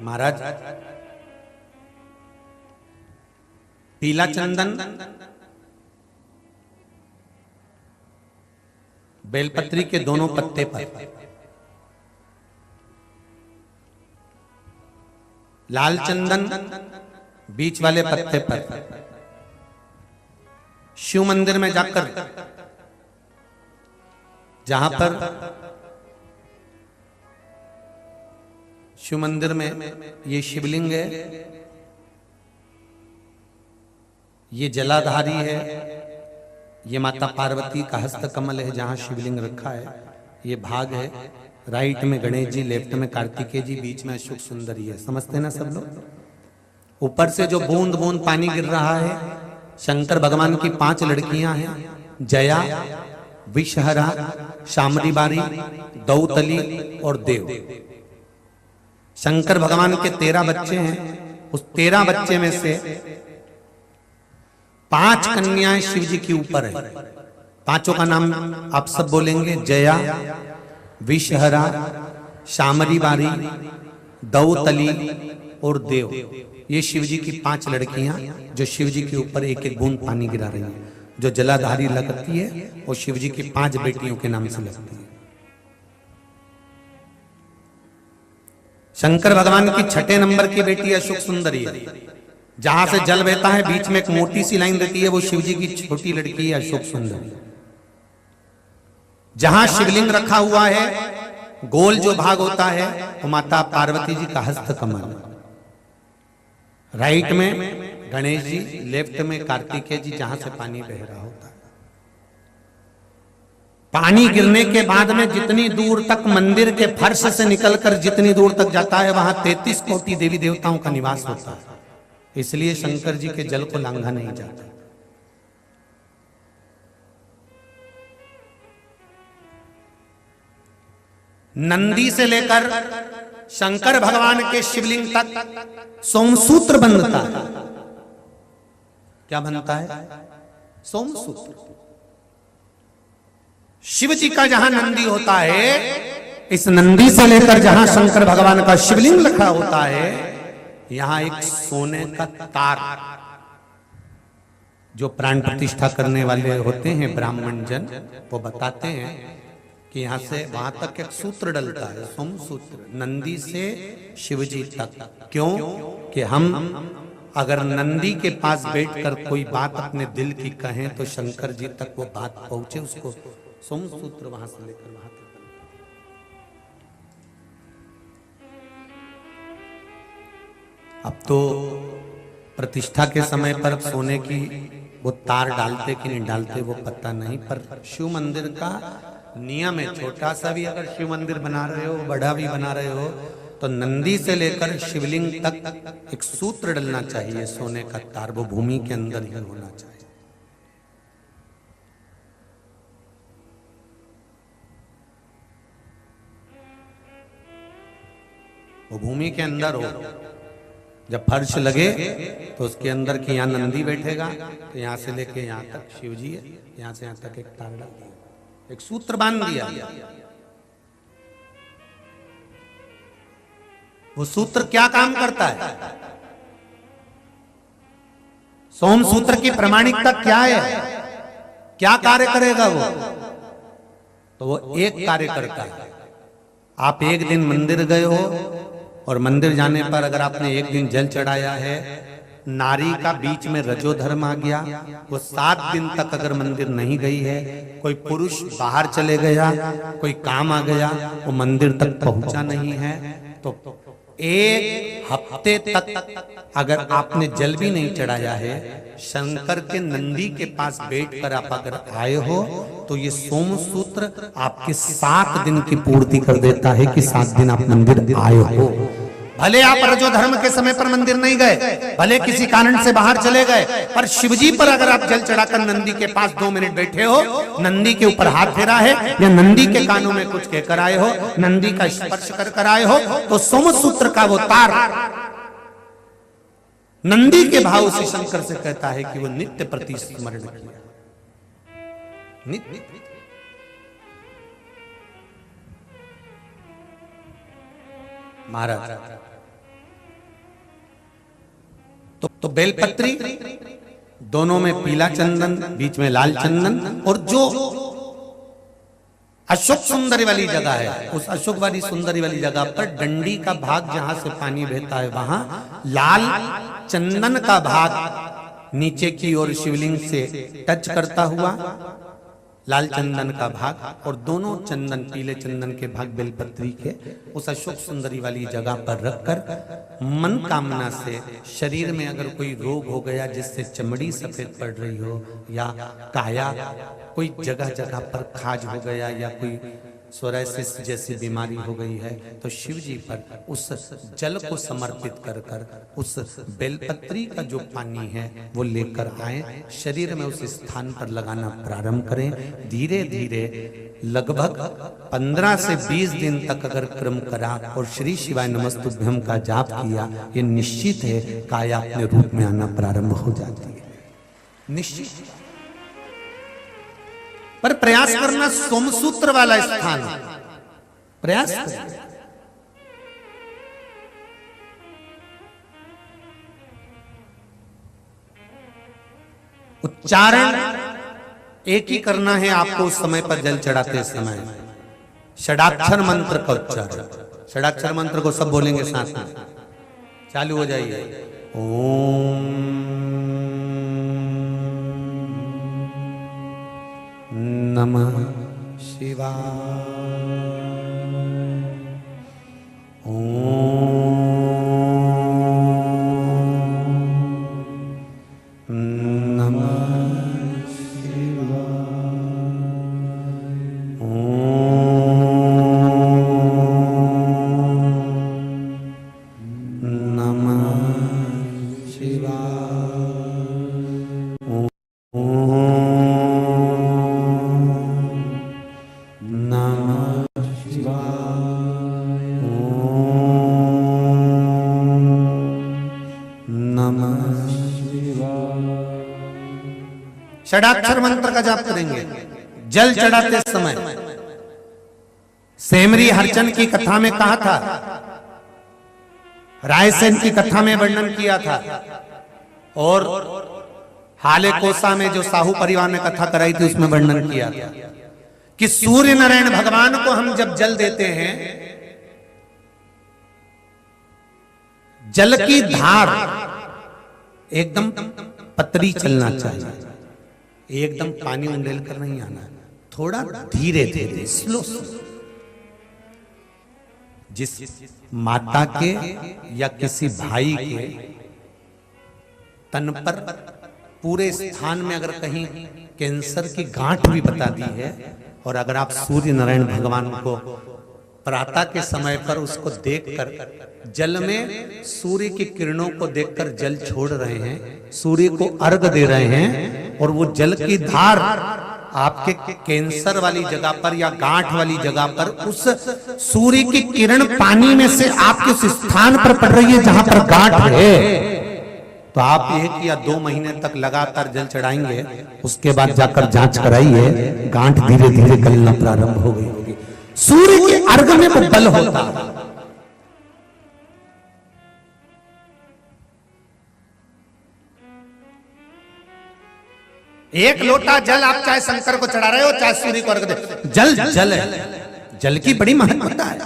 महाराज पीला चंदन बेलपत्री के दोनों पत्ते पर, लाल चंदन बीच वाले पत्ते पर शिव मंदिर में जाकर, जहां पर शिव मंदिर में ये शिवलिंग है, ये जलाधारी है, ये माता पार्वती का हस्त कमल है जहां शिवलिंग रखा है, ये भाग है, राइट में गणेश जी, लेफ्ट में कार्तिकेय जी, बीच में अशोक सुंदरी है। समझते ना सब लोग। ऊपर से जो बूंद बूंद पानी गिर रहा है, शंकर भगवान की 5 लड़कियां हैं, जया, विषहरा, शामरी बारी, दौतली और देव। शंकर भगवान के 13 बच्चे हैं, उस 13 बच्चे में से 5 कन्याएं शिव जी के ऊपर है। पांचों का नाम आप सब बोलेंगे, जया, विषहरा, शामरी बारी, दौतली और देव। ये शिव जी की 5 लड़कियां जो शिव जी के ऊपर एक एक बूंद पानी गिरा रही हैं, जो जलाधारी लगती है वो शिव जी की 5 बेटियों के नाम से लगती है। शंकर भगवान की 6ठे नंबर की बेटी अशोक सुंदरी है, जहां से जल बहता है बीच में एक मोटी सी लाइन रहती है, वो शिव जी की छोटी लड़की है अशोक सुंदरी। जहां शिवलिंग रखा हुआ है, गोल जो भाग होता है वो माता पार्वती जी का हस्त कमल, राइट में गणेश जी, लेफ्ट में कार्तिकेय जी, जहां से पानी बह रहा होता है। पानी गिरने के बाद में जितनी दूर तक मंदिर के फर्श से निकलकर जितनी दूर तक जाता है, वहां 33 कोटि देवी देवताओं का निवास होता है। इसलिए शंकर जी के जल को लांघा नहीं जाता। नंदी से लेकर शंकर भगवान के शिवलिंग तक सोमसूत्र बनता है। क्या बनता है? सोमसूत्र। शिव जी का जहां नंदी होता है, इस नंदी से लेकर जहां शंकर भगवान का शिवलिंग रखा होता है, यहां एक सोने का तार, जो प्राण प्रतिष्ठा करने वाले होते हैं ब्राह्मण जन, वो बताते हैं कि यहां से वहां तक एक सूत्र डलता है, सोम सूत्र, नंदी से शिव जी तक। क्यों? कि हम अगर नंदी के पास बैठकर कोई बात अपने दिल की कहें तो शंकर जी तक वो बात पहुंचे, उसको सोम सूत्र वहां से लेकर वहां तक। अब तो प्रतिष्ठा के समय पर सोने की वो तार डालते कि नहीं डालते वो पता नहीं, पर शिव मंदिर का नियम है, छोटा सा भी अगर शिव मंदिर बना रहे हो, बड़ा भी बना रहे हो, तो नंदी से लेकर शिवलिंग तक एक सूत्र डलना चाहिए, सोने का तार, वो भूमि के अंदर ही होना चाहिए। वो भूमि के अंदर हो। जब फर्श लगे तो उसके अंदर कि यहाँ नंदी बैठेगा, तो यहाँ से लेके यहाँ तक शिव जी है, यहाँ से यहाँ तक एक तार डाल दिया, एक सूत्र बांध दिया। वो सूत्र क्या काम करता है? सोम सूत्र की प्रामाणिकता क्या है? क्या कार्य करेगा वो? तो वो एक कार्य करता है। आप एक दिन मंदिर गए हो और मंदिर जाने पर अगर आपने एक दिन जल चढ़ाया है, नारी का बीच में रजोधर्म आ गया, वो 7 दिन तक अगर मंदिर नहीं गई है, कोई पुरुष बाहर चले गया, कोई काम आ गया, वो मंदिर तक पहुंचा नहीं है, तो 1 हफ्ते तक अगर आपने जल भी नहीं चढ़ाया है, शंकर के नंदी के पास बैठकर आप अगर आए हो, तो ये सोम सूत्र आपके 7 दिन की पूर्ति कर देता है कि 7 दिन आप मंदिर आए हो। भले आप रजो धर्म के समय पर मंदिर नहीं गए, भले किसी कारण से बाहर चले गए, पर शिवजी पर अगर आप जल चढ़ाकर नंदी के पास 2 मिनट बैठे हो, नंदी के ऊपर हाथ फेरा है या नंदी के कानों में कुछ कहकर आए हो, नंदी का स्पर्श कर आए हो, तो सोम सूत्र का वो तार नंदी के भाव से शंकर से कहता है कि वो नित्य प्रति स्मरण किया, नित्य। महाराज तो बेलपत्री, दोनों में पीला चंदन, बीच में लाल चंदन, और जो अशोक सुंदरी वाली जगह है, उस अशोक वाली सुंदरी वाली जगह पर डंडी का भाग जहां से पानी बहता है, वहां लाल चंदन का भाग नीचे की ओर शिवलिंग से टच करता हुआ, लाल चंदन का भाग, और दोनों चंदन, पीले चंदन के भाग बेलपत्री के उस अशोक सुंदरी वाली जगह पर रखकर मन कामना से, शरीर में अगर कोई रोग हो गया जिससे चमड़ी सफेद पड़ रही हो, या काया कोई जगह जगह पर खाज हो गया, या कोई सोराइसिस जैसी बीमारी हो गई है, तो शिव जी पर उस जल को समर्पित कर कर उस बेलपत्री का जो पानी है वो लेकर आए, शरीर में उस स्थान पर लगाना प्रारंभ करें। धीरे धीरे लगभग 15 से 20 दिन तक अगर क्रम करा और श्री शिवाय नमस्तुभ्यम का जाप किया, ये निश्चित है काया अपने रूप में आना प्रारंभ हो जाती है, निश्चित। पर प्रयास करना, सोमसूत्र वाला स्थान प्रयास करें। उच्चारण एक ही करना है आपको उस समय पर, जल चढ़ाते समय षडाक्षर मंत्र का उच्चारण। षडाक्षर मंत्र को सब बोलेंगे साथ में, चालू हो जाइए। ओम नमः शिवाय, ओम नमः शिवाय, ओम नमः शिवाय, षडाक्षर मंत्र का जाप करेंगे जल चढ़ाते समय। सेमरी हरचंद की कथा में कहा था, रायसेन की कथा में वर्णन किया था, और हाले कोसा में जो साहू परिवार ने कथा कराई थी उसमें वर्णन किया था कि सूर्य नारायण भगवान को हम जब जल देते हैं, जल की धार एकदम पतली चलना चाहिए, एकदम पानी उंडेल कर नहीं आना, थोड़ा धीरे धीरे स्लो। जिस माता के या किसी भाई के तन पर पूरे स्थान में अगर कहीं कैंसर की गांठ भी बता दी है, और अगर आप सूर्य नारायण भगवान को प्रातः के समय पर उसको देखकर, जल में सूर्य की किरणों को देखकर जल छोड़ रहे हैं, सूर्य को अर्घ दे रहे हैं, और वो जल की धार आपके कैंसर वाली जगह पर या गांठ वाली जगह पर उस सूर्य की किरण पानी में से आपके उस स्थान पर पड़ रही है जहां पर गांठ है, तो आप 1 या 2 महीने तक लगातार जल चढ़ाएंगे, उसके बाद जाकर जांच कराइए, गांठ धीरे धीरे गलना प्रारंभ हो गई होगी। सूर्य के अर्घ में वो बल होता है। एक लोटा जल आप चाहे शंकर को चढ़ा रहे हो, चाहे सूर्य को अर्घ दे, जल जल है, जल की बड़ी महत्वता है।